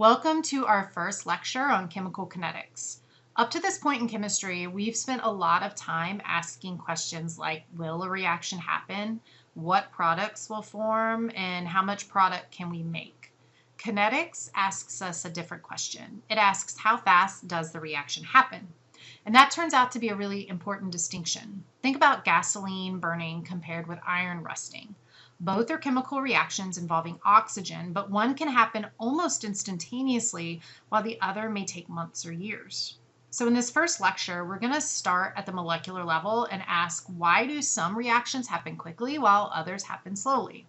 Welcome to our first lecture on chemical kinetics. Up to this point in chemistry, we've spent a lot of time asking questions like, will a reaction happen? What products will form? And how much product can we make? Kinetics asks us a different question. It asks, how fast does the reaction happen? And that turns out to be a really important distinction. Think about gasoline burning compared with iron rusting. Both are chemical reactions involving oxygen, but one can happen almost instantaneously while the other may take months or years. So in this first lecture, we're going to start at the molecular level and ask, why do some reactions happen quickly while others happen slowly?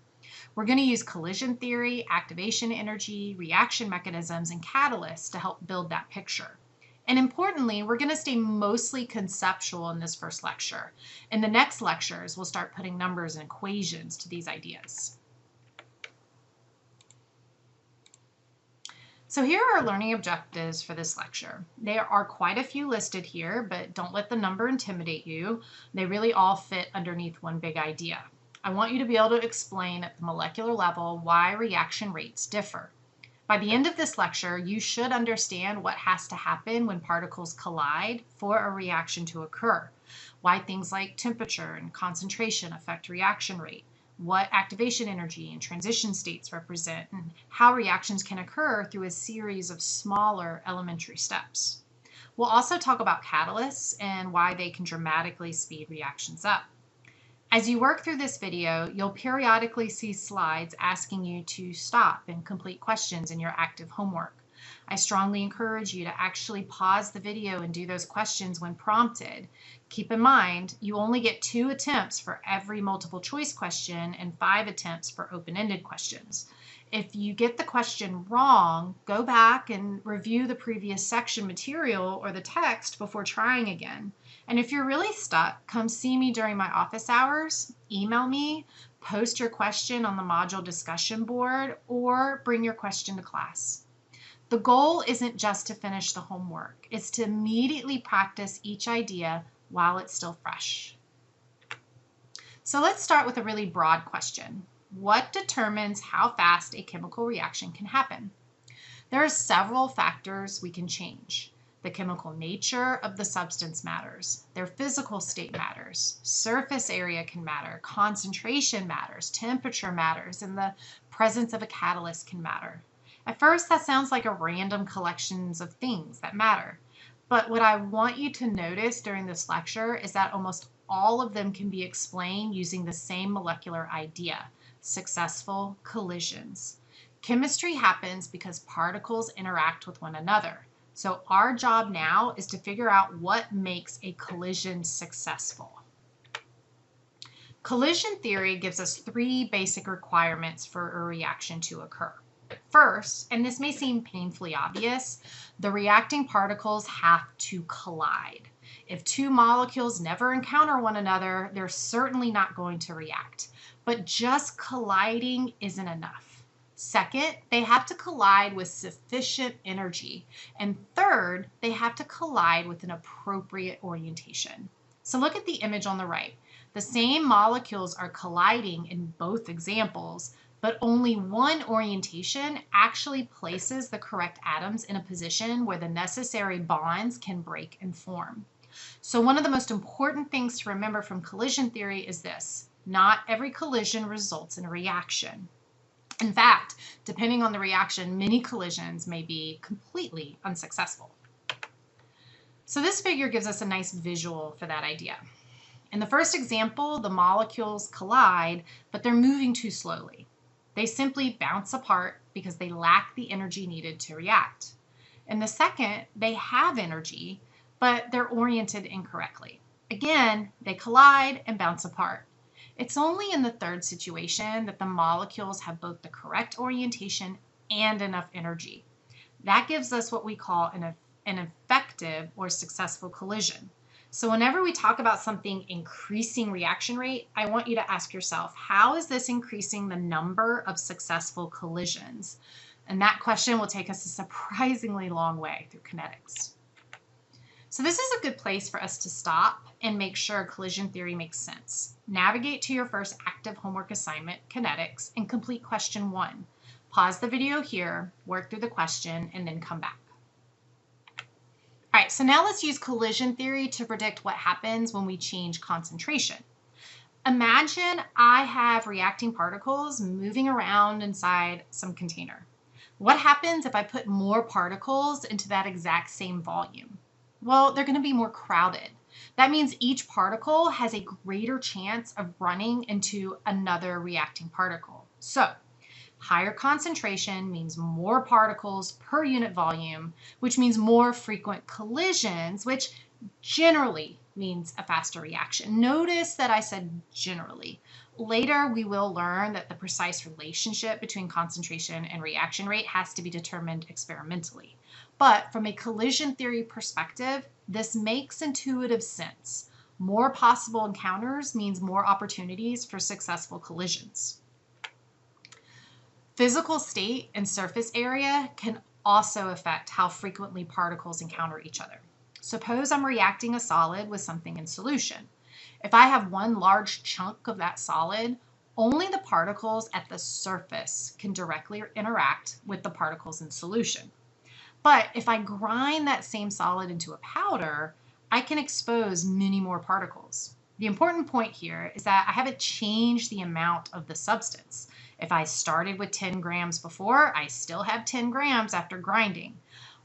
We're going to use collision theory, activation energy, reaction mechanisms, and catalysts to help build that picture. And importantly, we're going to stay mostly conceptual in this first lecture. In the next lectures, we'll start putting numbers and equations to these ideas. So here are our learning objectives for this lecture. There are quite a few listed here, but don't let the number intimidate you. They really all fit underneath one big idea. I want you to be able to explain at the molecular level why reaction rates differ. By the end of this lecture, you should understand what has to happen when particles collide for a reaction to occur, why things like temperature and concentration affect reaction rate, what activation energy and transition states represent, and how reactions can occur through a series of smaller elementary steps. We'll also talk about catalysts and why they can dramatically speed reactions up. As you work through this video, you'll periodically see slides asking you to stop and complete questions in your active homework. I strongly encourage you to actually pause the video and do those questions when prompted. Keep in mind, you only get 2 attempts for every multiple choice question and 5 attempts for open-ended questions. If you get the question wrong, go back and review the previous section material or the text before trying again. And if you're really stuck, come see me during my office hours, email me, post your question on the module discussion board, or bring your question to class. The goal isn't just to finish the homework, it's to immediately practice each idea while it's still fresh. So let's start with a really broad question. What determines how fast a chemical reaction can happen? There are several factors we can change. The chemical nature of the substance matters. Their physical state matters. Surface area can matter. Concentration matters. Temperature matters. And the presence of a catalyst can matter. At first, that sounds like a random collections of things that matter. But what I want you to notice during this lecture is that almost all of them can be explained using the same molecular idea: successful collisions. Chemistry happens because particles interact with one another. So our job now is to figure out what makes a collision successful. Collision theory gives us 3 basic requirements for a reaction to occur. First, and this may seem painfully obvious, the reacting particles have to collide. If 2 molecules never encounter one another, they're certainly not going to react. But just colliding isn't enough. Second, they have to collide with sufficient energy. And third, they have to collide with an appropriate orientation. So look at the image on the right. The same molecules are colliding in both examples, but only one orientation actually places the correct atoms in a position where the necessary bonds can break and form. So one of the most important things to remember from collision theory is this: not every collision results in a reaction. In fact, depending on the reaction, many collisions may be completely unsuccessful. So this figure gives us a nice visual for that idea. In the first example, the molecules collide, but they're moving too slowly. They simply bounce apart because they lack the energy needed to react. In the second, they have energy, but they're oriented incorrectly. Again, they collide and bounce apart. It's only in the third situation that the molecules have both the correct orientation and enough energy. That gives us what we call an effective or successful collision. So whenever we talk about something increasing reaction rate, I want you to ask yourself, how is this increasing the number of successful collisions? And that question will take us a surprisingly long way through kinetics. So this is a good place for us to stop and make sure collision theory makes sense. Navigate to your first active homework assignment, kinetics, and complete question 1. Pause the video here, work through the question, and then come back. All right, so now let's use collision theory to predict what happens when we change concentration. Imagine I have reacting particles moving around inside some container. What happens if I put more particles into that exact same volume? Well, they're going to be more crowded. That means each particle has a greater chance of running into another reacting particle. So, higher concentration means more particles per unit volume, which means more frequent collisions, which generally means a faster reaction. Notice that I said generally. Later, we will learn that the precise relationship between concentration and reaction rate has to be determined experimentally. But from a collision theory perspective, this makes intuitive sense. More possible encounters means more opportunities for successful collisions. Physical state and surface area can also affect how frequently particles encounter each other. Suppose I'm reacting a solid with something in solution. If I have one large chunk of that solid, only the particles at the surface can directly interact with the particles in solution. But if I grind that same solid into a powder, I can expose many more particles. The important point here is that I haven't changed the amount of the substance. If I started with 10 grams before, I still have 10 grams after grinding.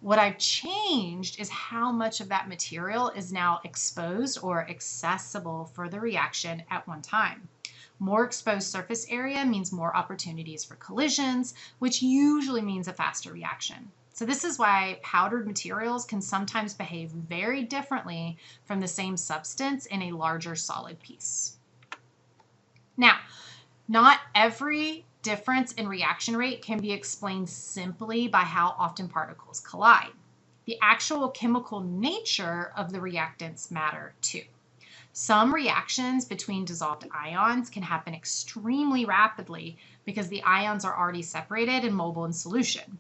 What I've changed is how much of that material is now exposed or accessible for the reaction at one time. More exposed surface area means more opportunities for collisions, which usually means a faster reaction. So this is why powdered materials can sometimes behave very differently from the same substance in a larger solid piece. Now, not every difference in reaction rate can be explained simply by how often particles collide. The actual chemical nature of the reactants matter too. Some reactions between dissolved ions can happen extremely rapidly because the ions are already separated and mobile in solution.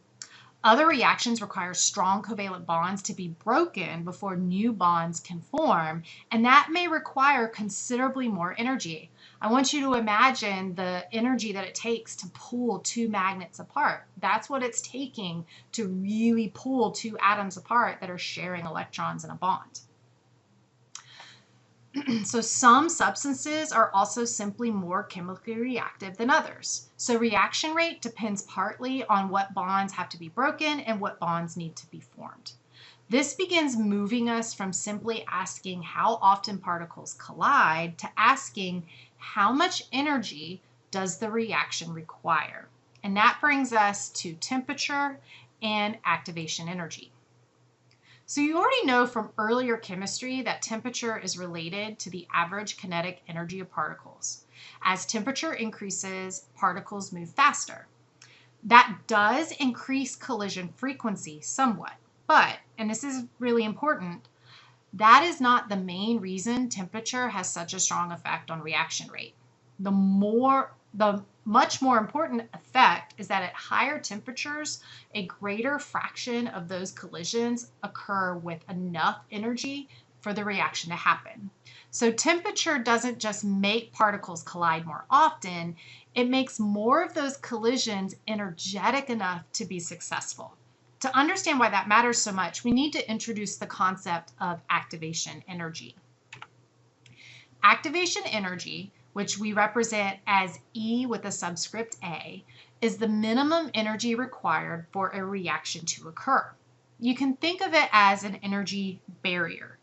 Other reactions require strong covalent bonds to be broken before new bonds can form, and that may require considerably more energy. I want you to imagine the energy that it takes to pull two magnets apart. That's what it's taking to really pull two atoms apart that are sharing electrons in a bond. So some substances are also simply more chemically reactive than others. So reaction rate depends partly on what bonds have to be broken and what bonds need to be formed. This begins moving us from simply asking how often particles collide to asking how much energy does the reaction require. And that brings us to temperature and activation energy. So you already know from earlier chemistry that temperature is related to the average kinetic energy of particles. As temperature increases, particles move faster. That does increase collision frequency somewhat, but, and this is really important, that is not the main reason temperature has such a strong effect on reaction rate. The much more important effect is that at higher temperatures, a greater fraction of those collisions occur with enough energy for the reaction to happen. So temperature doesn't just make particles collide more often, it makes more of those collisions energetic enough to be successful. To understand why that matters so much, we need to introduce the concept of activation energy. Activation energy, which we represent as E with a subscript A, is the minimum energy required for a reaction to occur. You can think of it as an energy barrier.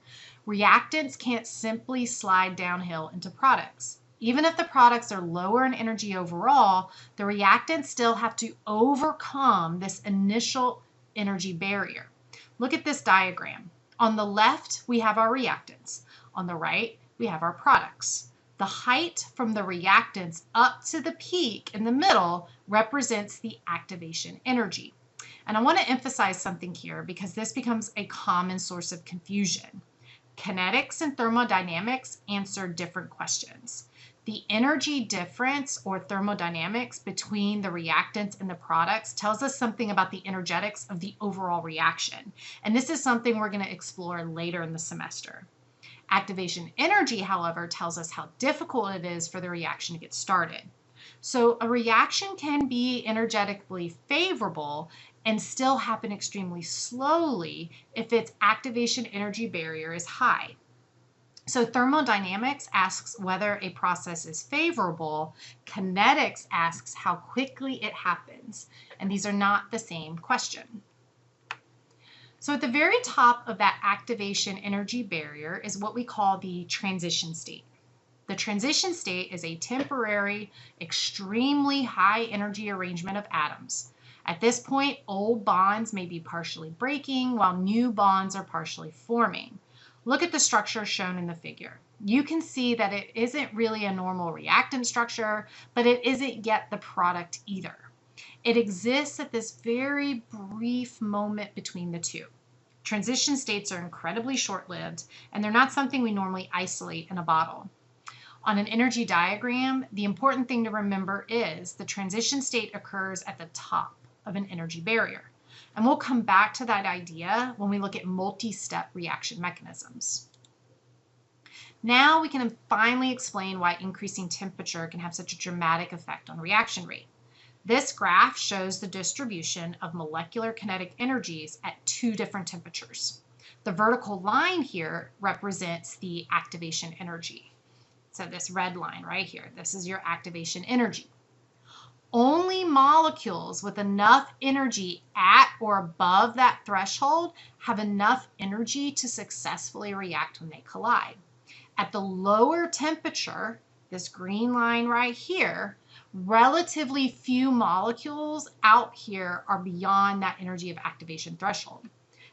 Reactants can't simply slide downhill into products. Even if the products are lower in energy overall, the reactants still have to overcome this initial energy barrier. Look at this diagram. On the left, we have our reactants. On the right, we have our products. The height from the reactants up to the peak in the middle represents the activation energy. And I want to emphasize something here because this becomes a common source of confusion. Kinetics and thermodynamics answer different questions. The energy difference or thermodynamics between the reactants and the products tells us something about the energetics of the overall reaction. And this is something we're going to explore later in the semester. Activation energy, however, tells us how difficult it is for the reaction to get started. So a reaction can be energetically favorable and still happen extremely slowly if its activation energy barrier is high. So thermodynamics asks whether a process is favorable. Kinetics asks how quickly it happens. And these are not the same question. So at the very top of that activation energy barrier is what we call the transition state. The transition state is a temporary, extremely high energy arrangement of atoms. At this point, old bonds may be partially breaking while new bonds are partially forming. Look at the structure shown in the figure. You can see that it isn't really a normal reactant structure, but it isn't yet the product either. It exists at this very brief moment between the two. Transition states are incredibly short-lived, and they're not something we normally isolate in a bottle. On an energy diagram, the important thing to remember is the transition state occurs at the top of an energy barrier. And we'll come back to that idea when we look at multi-step reaction mechanisms. Now we can finally explain why increasing temperature can have such a dramatic effect on reaction rate. This graph shows the distribution of molecular kinetic energies at two different temperatures. The vertical line here represents the activation energy. So this red line right here, this is your activation energy. Only molecules with enough energy at or above that threshold have enough energy to successfully react when they collide. At the lower temperature, this green line right here, relatively few molecules out here are beyond that energy of activation threshold.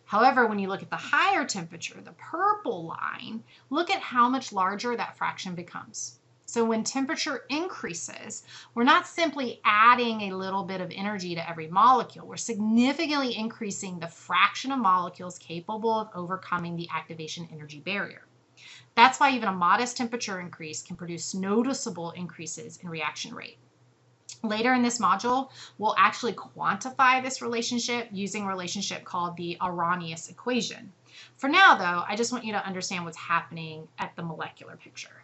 However, when you look at the higher temperature, the purple line, look at how much larger that fraction becomes. So when temperature increases, we're not simply adding a little bit of energy to every molecule. We're significantly increasing the fraction of molecules capable of overcoming the activation energy barrier. That's why even a modest temperature increase can produce noticeable increases in reaction rate. Later in this module, we'll actually quantify this relationship using a relationship called the Arrhenius equation. For now, though, I just want you to understand what's happening at the molecular picture.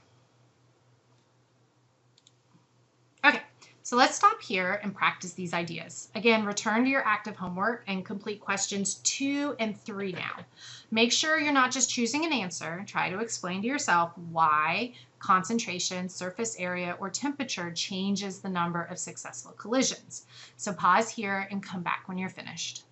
Okay, so let's stop here and practice these ideas. Again, return to your active homework and complete questions 2 and 3 now. Make sure you're not just choosing an answer. Try to explain to yourself why concentration, surface area, or temperature changes the number of successful collisions. So pause here and come back when you're finished.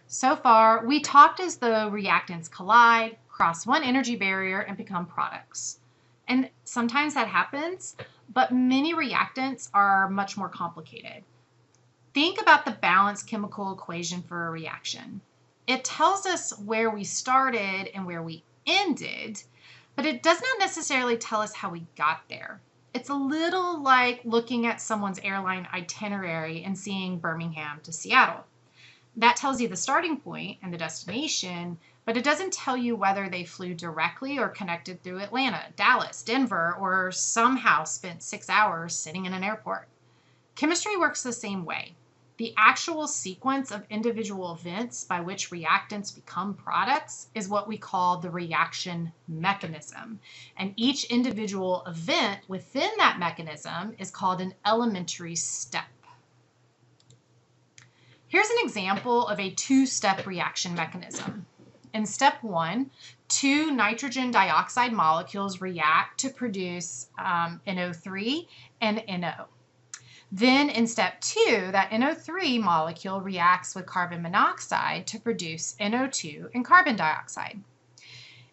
So far, we talked as though reactants collide, cross one energy barrier, and become products. And sometimes that happens, but many reactants are much more complicated. Think about the balanced chemical equation for a reaction. It tells us where we started and where we ended, but it does not necessarily tell us how we got there. It's a little like looking at someone's airline itinerary and seeing Birmingham to Seattle. That tells you the starting point and the destination, but it doesn't tell you whether they flew directly or connected through Atlanta, Dallas, Denver, or somehow spent 6 hours sitting in an airport. Chemistry works the same way. The actual sequence of individual events by which reactants become products is what we call the reaction mechanism. And each individual event within that mechanism is called an elementary step. Here's an example of a two-step reaction mechanism. In step 1, 2 nitrogen dioxide molecules react to produce NO3 and NO. Then in step 2, that NO3 molecule reacts with carbon monoxide to produce NO2 and carbon dioxide.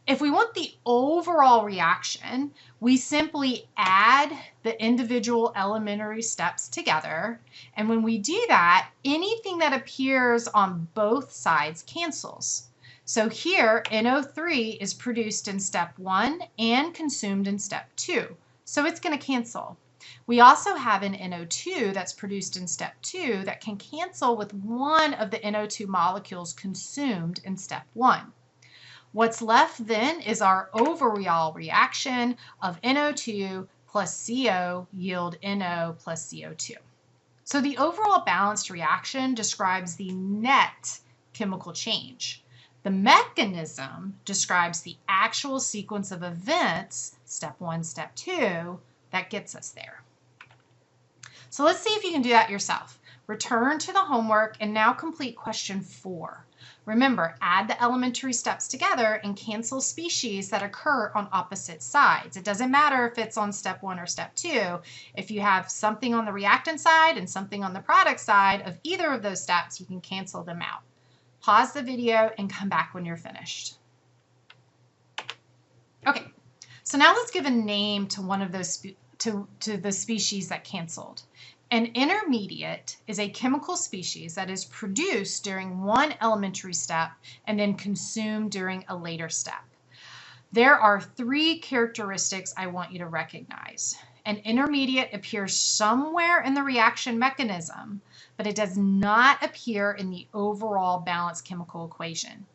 If we want the overall reaction, we simply add the individual elementary steps together. And when we do that, anything that appears on both sides cancels. So here, NO3 is produced in step 1 and consumed in step 2. So it's going to cancel. We also have an NO2 that's produced in step 2 that can cancel with one of the NO2 molecules consumed in step 1. What's left then is our overall reaction of NO2 plus CO yield NO plus CO2. So the overall balanced reaction describes the net chemical change. The mechanism describes the actual sequence of events step 1, step 2, that gets us there. So let's see if you can do that yourself. Return to the homework and now complete question 4. Remember, add the elementary steps together and cancel species that occur on opposite sides. It doesn't matter if it's on step 1 or step 2. If you have something on the reactant side and something on the product side of either of those steps, you can cancel them out. Pause the video and come back when you're finished. Okay, so now let's give a name to one of those to the species that canceled. An intermediate is a chemical species that is produced during one elementary step and then consumed during a later step. There are 3 characteristics I want you to recognize. An intermediate appears somewhere in the reaction mechanism, but it does not appear in the overall balanced chemical equation.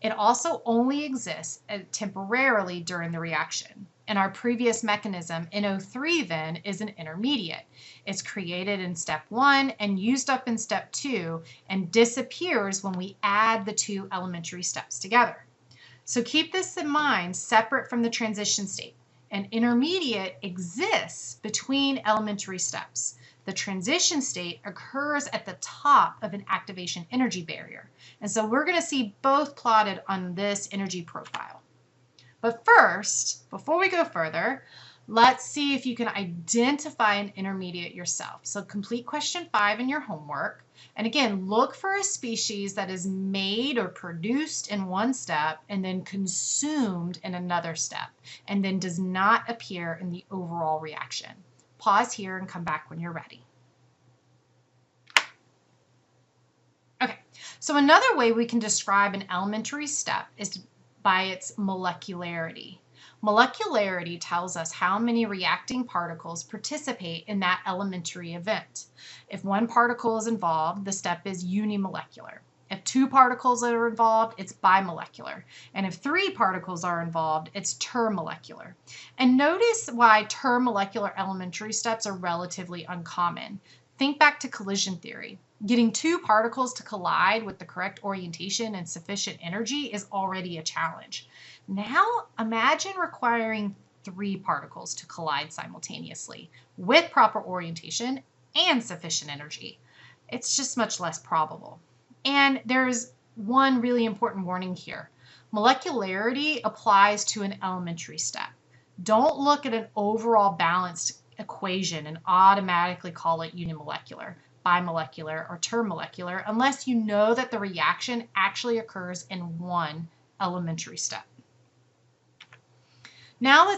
It also only exists temporarily during the reaction. In our previous mechanism, NO3 then is an intermediate. It's created in step 1 and used up in step 2 and disappears when we add the 2 elementary steps together. So keep this in mind, separate from the transition state. An intermediate exists between elementary steps. The transition state occurs at the top of an activation energy barrier. And so we're going to see both plotted on this energy profile. But first, before we go further, let's see if you can identify an intermediate yourself. So complete question 5 in your homework. And again, look for a species that is made or produced in one step and then consumed in another step, and then does not appear in the overall reaction. Pause here and come back when you're ready. Okay, so another way we can describe an elementary step is by its molecularity. Molecularity tells us how many reacting particles participate in that elementary event. If 1 particle is involved, the step is unimolecular. If 2 particles are involved, it's bimolecular. And if 3 particles are involved, it's termolecular. And notice why termolecular elementary steps are relatively uncommon. Think back to collision theory. Getting 2 particles to collide with the correct orientation and sufficient energy is already a challenge. Now imagine requiring 3 particles to collide simultaneously with proper orientation and sufficient energy. It's just much less probable. And there's one really important warning here. Molecularity applies to an elementary step. Don't look at an overall balanced equation and automatically call it unimolecular, bimolecular, or termolecular unless you know that the reaction actually occurs in one elementary step. Now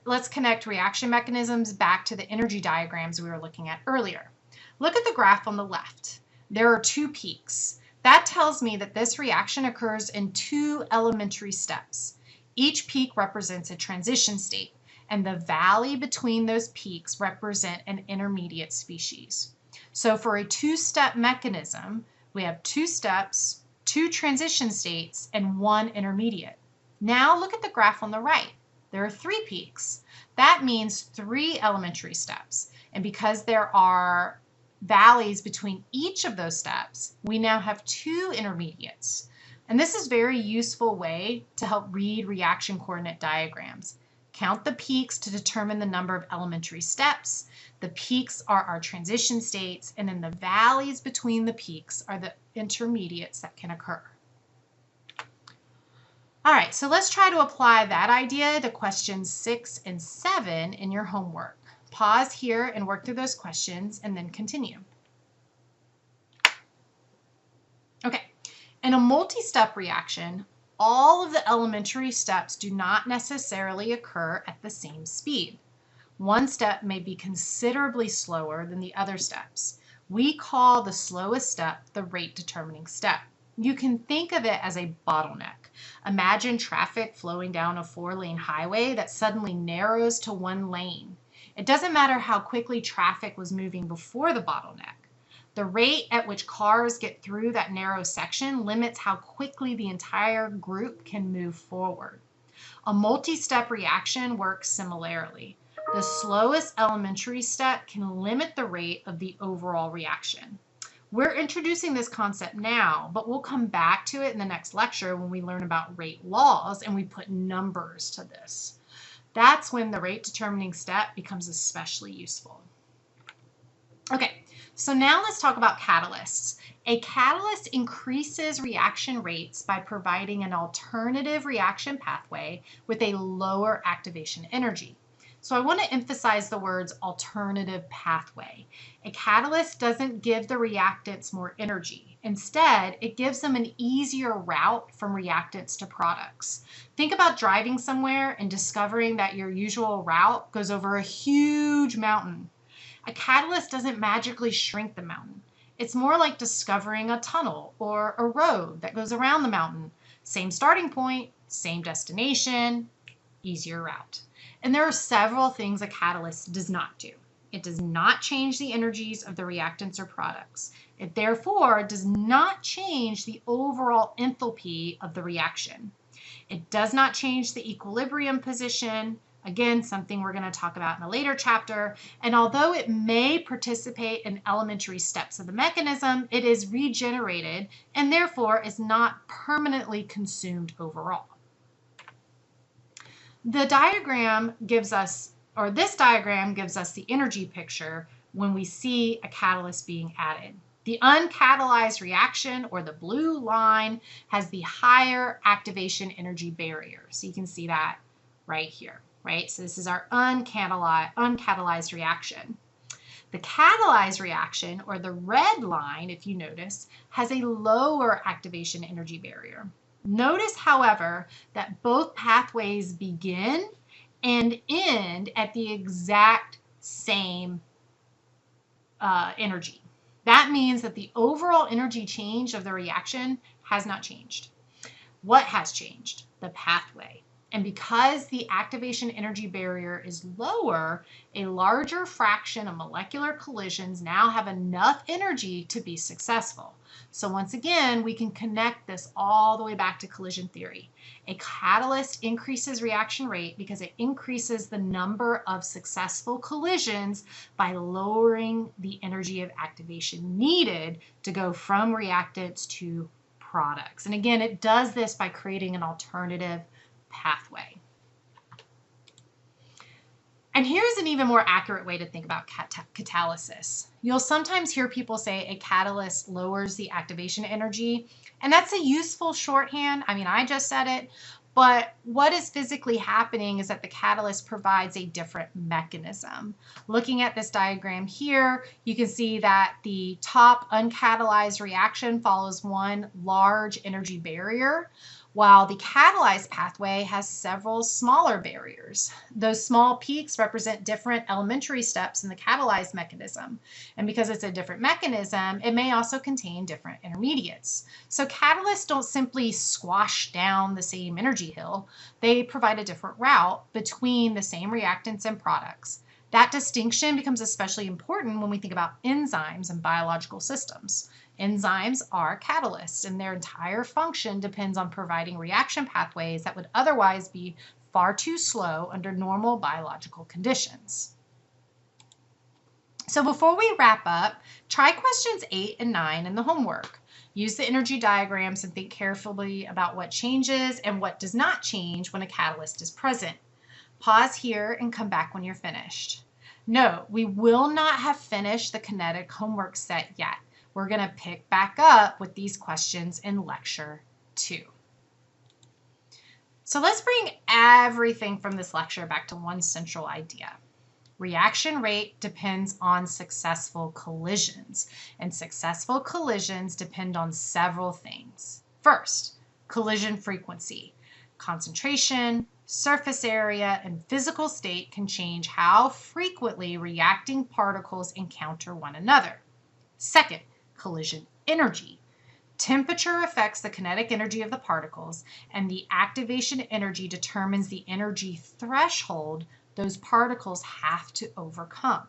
let's connect reaction mechanisms back to the energy diagrams we were looking at earlier. Look at the graph on the left. There are 2 peaks. That tells me that this reaction occurs in 2 elementary steps. Each peak represents a transition state, and the valley between those peaks represent an intermediate species. So for a 2-step mechanism, we have 2 steps, 2 transition states, and 1 intermediate. Now look at the graph on the right. There are 3 peaks. That means 3 elementary steps. And because there are valleys between each of those steps, we now have 2 intermediates. And this is a very useful way to help read reaction coordinate diagrams. Count the peaks to determine the number of elementary steps. The peaks are our transition states, and then the valleys between the peaks are the intermediates that can occur. All right, so let's try to apply that idea to questions 6 and 7 in your homework. Pause here and work through those questions and then continue. Okay, in a multi-step reaction, all of the elementary steps do not necessarily occur at the same speed. One step may be considerably slower than the other steps. We call the slowest step the rate determining step. You can think of it as a bottleneck. Imagine traffic flowing down a 4-lane highway that suddenly narrows to 1 lane. It doesn't matter how quickly traffic was moving before the bottleneck. The rate at which cars get through that narrow section limits how quickly the entire group can move forward. A multi-step reaction works similarly. The slowest elementary step can limit the rate of the overall reaction. We're introducing this concept now, but we'll come back to it in the next lecture when we learn about rate laws and we put numbers to this. That's when the rate determining step becomes especially useful. Okay, so now let's talk about catalysts. A catalyst increases reaction rates by providing an alternative reaction pathway with a lower activation energy. So I want to emphasize the words alternative pathway. A catalyst doesn't give the reactants more energy. Instead, it gives them an easier route from reactants to products. Think about driving somewhere and discovering that your usual route goes over a huge mountain. A catalyst doesn't magically shrink the mountain. It's more like discovering a tunnel or a road that goes around the mountain. Same starting point, same destination, easier route. And there are several things a catalyst does not do. It does not change the energies of the reactants or products. It therefore does not change the overall enthalpy of the reaction. It does not change the equilibrium position. Again, something we're going to talk about in a later chapter. And although it may participate in elementary steps of the mechanism, it is regenerated and therefore is not permanently consumed overall. The diagram gives us, or this diagram gives us the energy picture when we see a catalyst being added. The uncatalyzed reaction, or the blue line, has the higher activation energy barrier. So you can see that right here, right? So this is our uncatalyzed reaction. The catalyzed reaction, or the red line, if you notice, has a lower activation energy barrier. Notice, however, that both pathways begin and end at the exact same energy. That means that the overall energy change of the reaction has not changed. What has changed? The pathway. And because the activation energy barrier is lower, a larger fraction of molecular collisions now have enough energy to be successful. So once again, we can connect this all the way back to collision theory. A catalyst increases reaction rate because it increases the number of successful collisions by lowering the energy of activation needed to go from reactants to products. And again, it does this by creating an alternative pathway. And here's an even more accurate way to think about catalysis. You'll sometimes hear people say a catalyst lowers the activation energy, and that's a useful shorthand. I mean, I just said it, but what is physically happening is that the catalyst provides a different mechanism. Looking at this diagram here, you can see that the top uncatalyzed reaction follows one large energy barrier, while the catalyzed pathway has several smaller barriers. Those small peaks represent different elementary steps in the catalyzed mechanism. And because it's a different mechanism, it may also contain different intermediates. So catalysts don't simply squash down the same energy hill. They provide a different route between the same reactants and products. That distinction becomes especially important when we think about enzymes and biological systems. Enzymes are catalysts, and their entire function depends on providing reaction pathways that would otherwise be far too slow under normal biological conditions. So before we wrap up, try questions 8 and 9 in the homework. Use the energy diagrams and think carefully about what changes and what does not change when a catalyst is present. Pause here and come back when you're finished. Note, we will not have finished the kinetic homework set yet. We're going to pick back up with these questions in lecture 2. So let's bring everything from this lecture back to one central idea. Reaction rate depends on successful collisions, and successful collisions depend on several things. First, collision frequency. Concentration, surface area, and physical state can change how frequently reacting particles encounter one another. Second, collision energy. Temperature affects the kinetic energy of the particles, and the activation energy determines the energy threshold those particles have to overcome.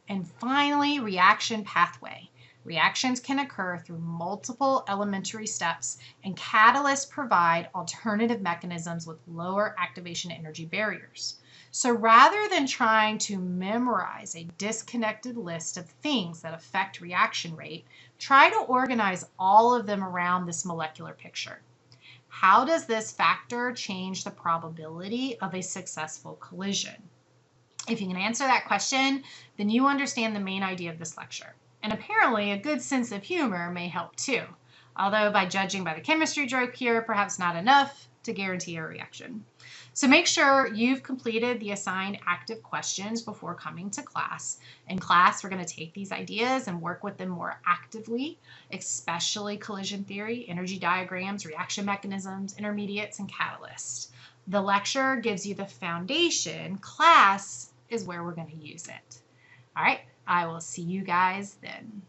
And finally, reaction pathway. Reactions can occur through multiple elementary steps, and catalysts provide alternative mechanisms with lower activation energy barriers. So rather than trying to memorize a disconnected list of things that affect reaction rate, try to organize all of them around this molecular picture. How does this factor change the probability of a successful collision? If you can answer that question, then you understand the main idea of this lecture. And apparently a good sense of humor may help too. Although by judging by the chemistry joke here, perhaps not enough to guarantee a reaction. So make sure you've completed the assigned active questions before coming to class. In class, we're going to take these ideas and work with them more actively, especially collision theory, energy diagrams, reaction mechanisms, intermediates, and catalysts. The lecture gives you the foundation. Class is where we're going to use it. All right, I will see you guys then.